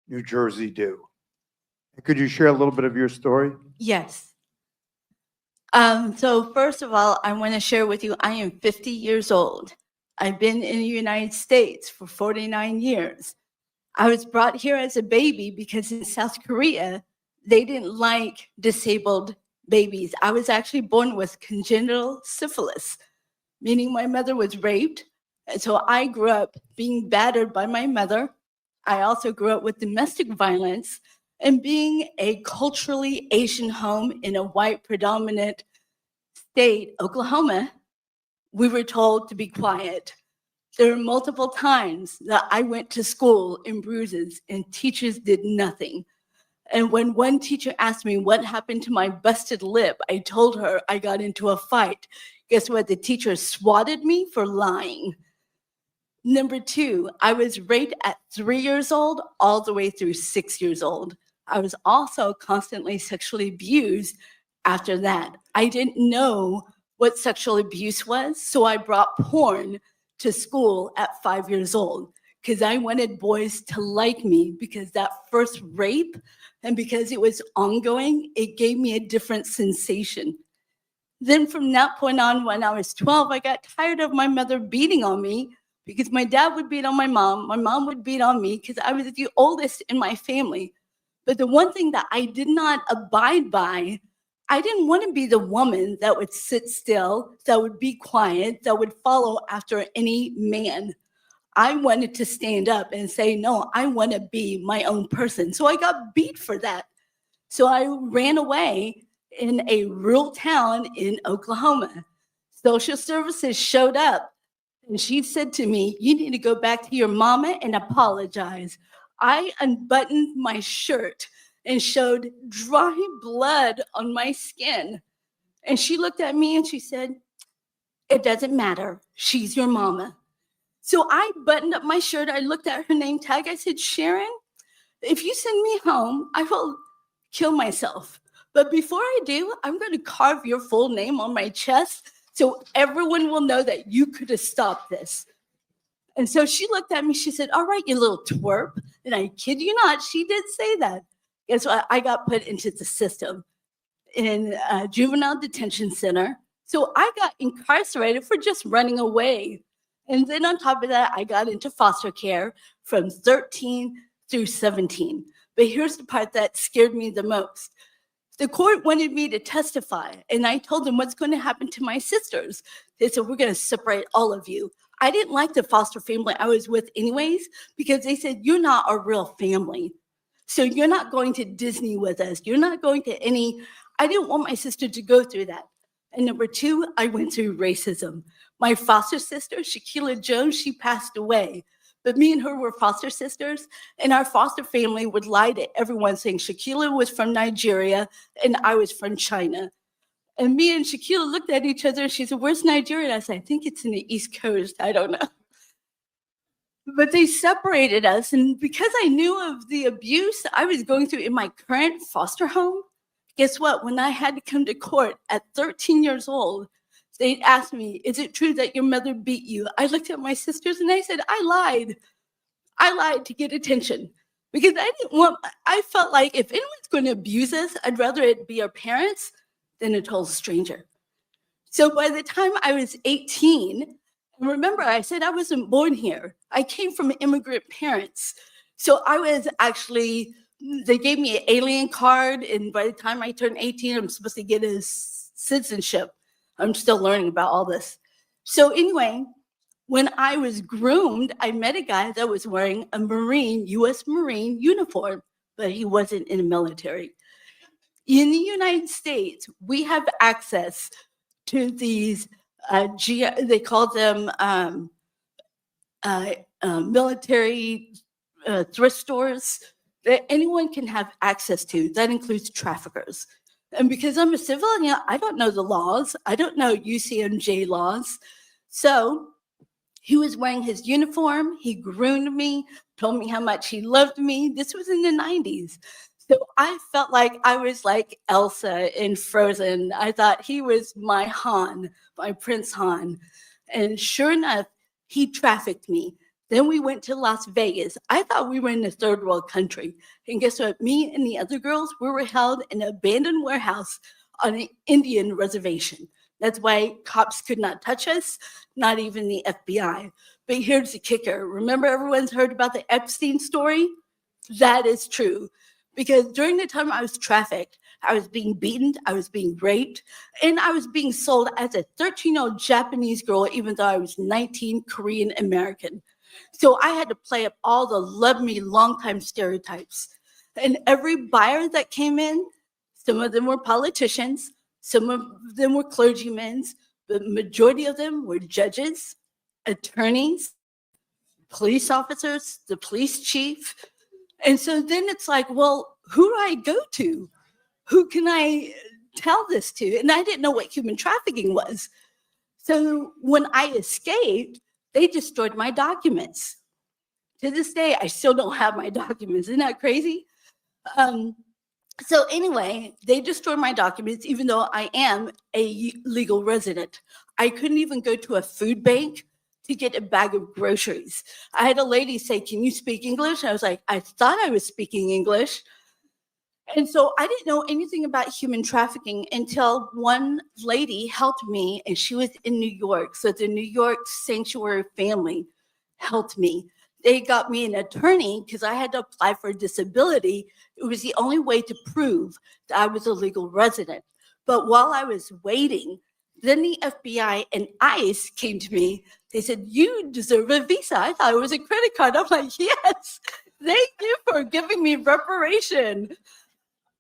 New Jersey do? And could you share a little bit of your story? Yes. So first of all, I want to share with you, I am 50 years old. I've been in the United States for 49 years. I was brought here as a baby because in South Korea, they didn't like disabled babies. I was actually born with congenital syphilis, meaning my mother was raped. And so I grew up being battered by my mother. I also grew up with domestic violence, and being a culturally Asian home in a white predominant state, Oklahoma, we were told to be quiet. There were multiple times that I went to school in bruises and teachers did nothing. And when one teacher asked me what happened to my busted lip, I told her I got into a fight. Guess what? The teacher swatted me for lying. Number two, I was raped at 3 years old all the way through 6 years old. I was also constantly sexually abused after that. I didn't know what sexual abuse was, so I brought porn to school at 5 years old because I wanted boys to like me, because that first rape and because it was ongoing, it gave me a different sensation. Then from that point on, when I was 12, I got tired of my mother beating on me, because my dad would beat on my mom would beat on me because I was the oldest in my family. But the one thing that I did not abide by, I didn't want to be the woman that would sit still, that would be quiet, that would follow after any man. I wanted to stand up and say, no, I want to be my own person. So I got beat for that. So I ran away in a rural town in Oklahoma. Social services showed up and she said to me, you need to go back to your mama and apologize. I unbuttoned my shirt and showed dry blood on my skin. And she looked at me and she said, it doesn't matter. She's your mama. So I buttoned up my shirt. I looked at her name tag. I said, Sharon, if you send me home, I will kill myself. But before I do, I'm going to carve your full name on my chest so everyone will know that you could have stopped this. And so she looked at me, she said, all right, you little twerp. And I kid you not, she did say that. Guess what? I got put into the system in a juvenile detention center. So I got incarcerated for just running away. And then on top of that, I got into foster care from 13 through 17. But here's the part that scared me the most. The court wanted me to testify, and I told them what's going to happen to my sisters. They said, we're going to separate all of you. I didn't like the foster family I was with anyways, because they said, you're not a real family. So you're not going to Disney with us. You're not going to any, I didn't want my sister to go through that. And number two, I went through racism. My foster sister, Shaquilla Jones, she passed away. But me and her were foster sisters, and our foster family would lie to everyone saying Shaquilla was from Nigeria and I was from China. And me and Shaquilla looked at each other and she said, where's Nigeria? And I said, I think it's in the East Coast. I don't know. But they separated us. And because I knew of the abuse I was going through in my current foster home, guess what? When I had to come to court at 13 years old, they asked me, is it true that your mother beat you? I looked at my sisters and I said, I lied. I lied to get attention because I felt like if anyone's going to abuse us, I'd rather it be our parents than a total stranger. So by the time I was 18, and remember I said I wasn't born here. I came from immigrant parents. So I was actually, they gave me an alien card, and by the time I turned 18, I'm supposed to get a citizenship. I'm still learning about all this. So anyway, when I was groomed, I met a guy that was wearing a Marine, US Marine uniform, but he wasn't in the military. In the United States, we have access to these, they call them military thrift stores that anyone can have access to. That includes traffickers. And because I'm a civilian, I don't know the laws. I don't know UCMJ laws. So he was wearing his uniform. He groomed me, told me how much he loved me. This was in the 90s. So I felt like I was like Elsa in Frozen. I thought he was my Han, my Prince Han. And sure enough, he trafficked me. Then we went to Las Vegas. I thought we were in a third world country. And guess what? Me and the other girls, we were held in an abandoned warehouse on an Indian reservation. That's why cops could not touch us, not even the FBI. But here's the kicker. Remember everyone's heard about the Epstein story? That is true. Because during the time I was trafficked, I was being beaten, I was being raped, and I was being sold as a 13-year-old Japanese girl, even though I was 19 Korean American. So I had to play up all the love me long-time stereotypes. And every buyer that came in, some of them were politicians, some of them were clergymen, but the majority of them were judges, attorneys, police officers, the police chief. And so then it's like, well, who do I go to? Who can I tell this to? And I didn't know what human trafficking was. So when I escaped, they destroyed my documents. To this day, I still don't have my documents. Isn't that crazy? So anyway, they destroyed my documents, even though I am a legal resident. I couldn't even go to a food bank to get a bag of groceries. I had a lady say, "Can you speak English?" I was like, I thought I was speaking English. And so I didn't know anything about human trafficking until one lady helped me, and she was in New York. So the New York Sanctuary family helped me. They got me an attorney because I had to apply for a disability. It was the only way to prove that I was a legal resident. But while I was waiting, then the FBI and ICE came to me. They said, "You deserve a visa." I thought it was a credit card. I'm like, "Yes, thank you for giving me reparation."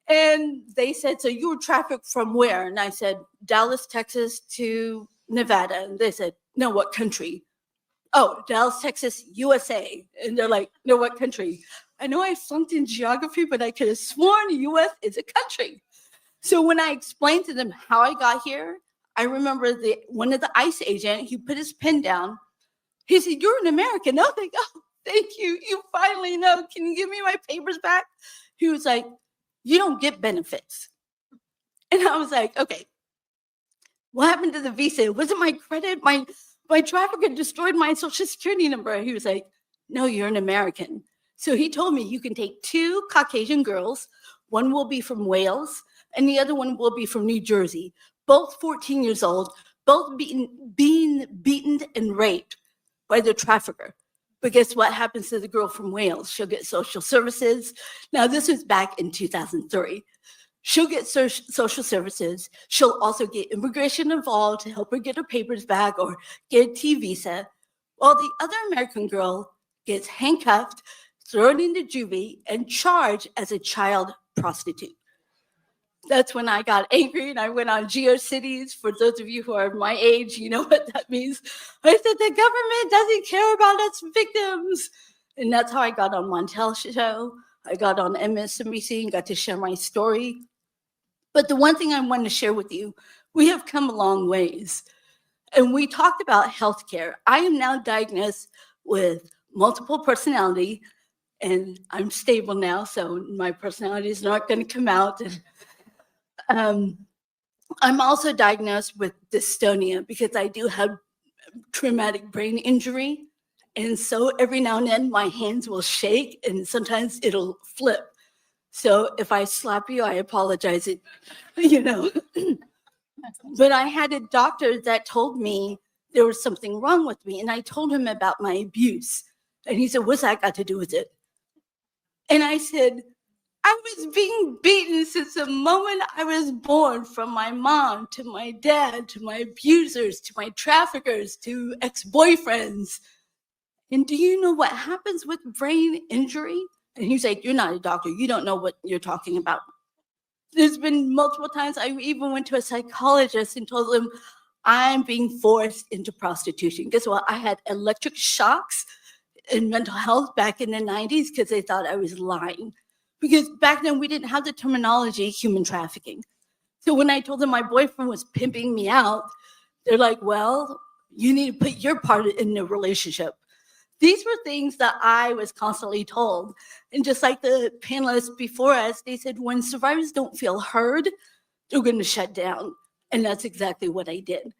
And they said, "So you were trafficked from where?" And I said, "Dallas, Texas to Nevada." And they said, "No, what country?" "Oh, Dallas, Texas, USA." And they're like, "No, what country?" I know I flunked in geography, but I could have sworn the US is a country. So when I explained to them how I got here, I remember one of the ICE agent, he put his pen down. He said, "You're an American." I was like, "Oh, thank you. You finally know. Can you give me my papers back?" He was like, "You don't get benefits." And I was like, "Okay, what happened to the visa? Was it my credit? My trafficker destroyed my social security number." He was like, "No, you're an American." So he told me, "You can take 2 Caucasian girls. One will be from Wales and the other one will be from New Jersey, both 14 years old, both being beaten and raped by the trafficker. But guess what happens to the girl from Wales? She'll get social services." Now, this was back in 2003. She'll get social services. She'll also get immigration involved to help her get her papers back or get a T visa, while the other American girl gets handcuffed, thrown into juvie, and charged as a child prostitute. That's when I got angry and I went on GeoCities. For those of you who are my age, you know what that means. I said, "The government doesn't care about its victims." And that's how I got on Montel's show. I got on MSNBC and got to share my story. But the one thing I want to share with you, we have come a long ways. And we talked about healthcare. I am now diagnosed with multiple personality, and I'm stable now, so my personality is not going to come out. And I'm also diagnosed with dystonia because I do have traumatic brain injury. And so every now and then my hands will shake and sometimes it'll flip. So if I slap you, I apologize, you know. But I had a doctor that told me there was something wrong with me. And I told him about my abuse. And he said, "What's that got to do with it?" And I said, "I was being beaten since the moment I was born, from my mom to my dad, to my abusers, to my traffickers, to ex-boyfriends. And do you know what happens with brain injury?" And he's like, "You're not a doctor. You don't know what you're talking about." There's been multiple times I even went to a psychologist and told them I'm being forced into prostitution. Guess what? I had electric shocks in mental health back in the 90s because they thought I was lying. Because back then we didn't have the terminology human trafficking. So when I told them my boyfriend was pimping me out, they're like, "Well, you need to put your part in the relationship." These were things that I was constantly told. And just like the panelists before us, they said when survivors don't feel heard, they're going to shut down. And that's exactly what I did.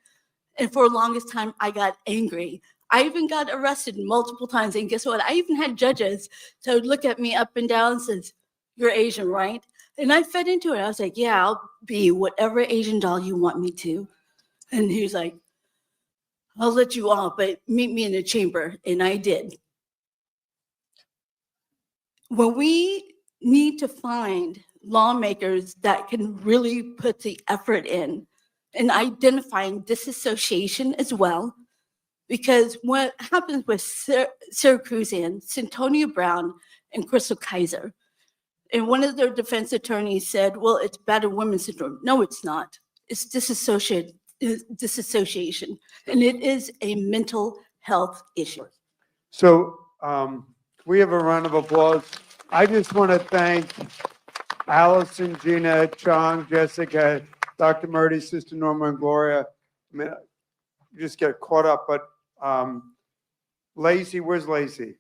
And for the longest time, I got angry. I even got arrested multiple times. And guess what? I even had judges to look at me up and down and says, "You're Asian, right?" And I fed into it. I was like, "Yeah, I'll be whatever Asian doll you want me to." And he was like, "I'll let you off, but meet me in the chamber." And I did. When we need to find lawmakers that can really put the effort in identifying disassociation as well, because what happens with Sarah Cruzan, Centonia Brown, and Crystal Kaiser, and one of their defense attorneys said, "Well, it's battered women syndrome." No, it's not. It's disassociation, and it is a mental health issue. So we have a round of applause. I just want to thank Allison, Gina, Chong, Jessica, Dr. Murdy, Sister Norma, and Gloria. I mean, you just get caught up, but Lacey, where's Lacey?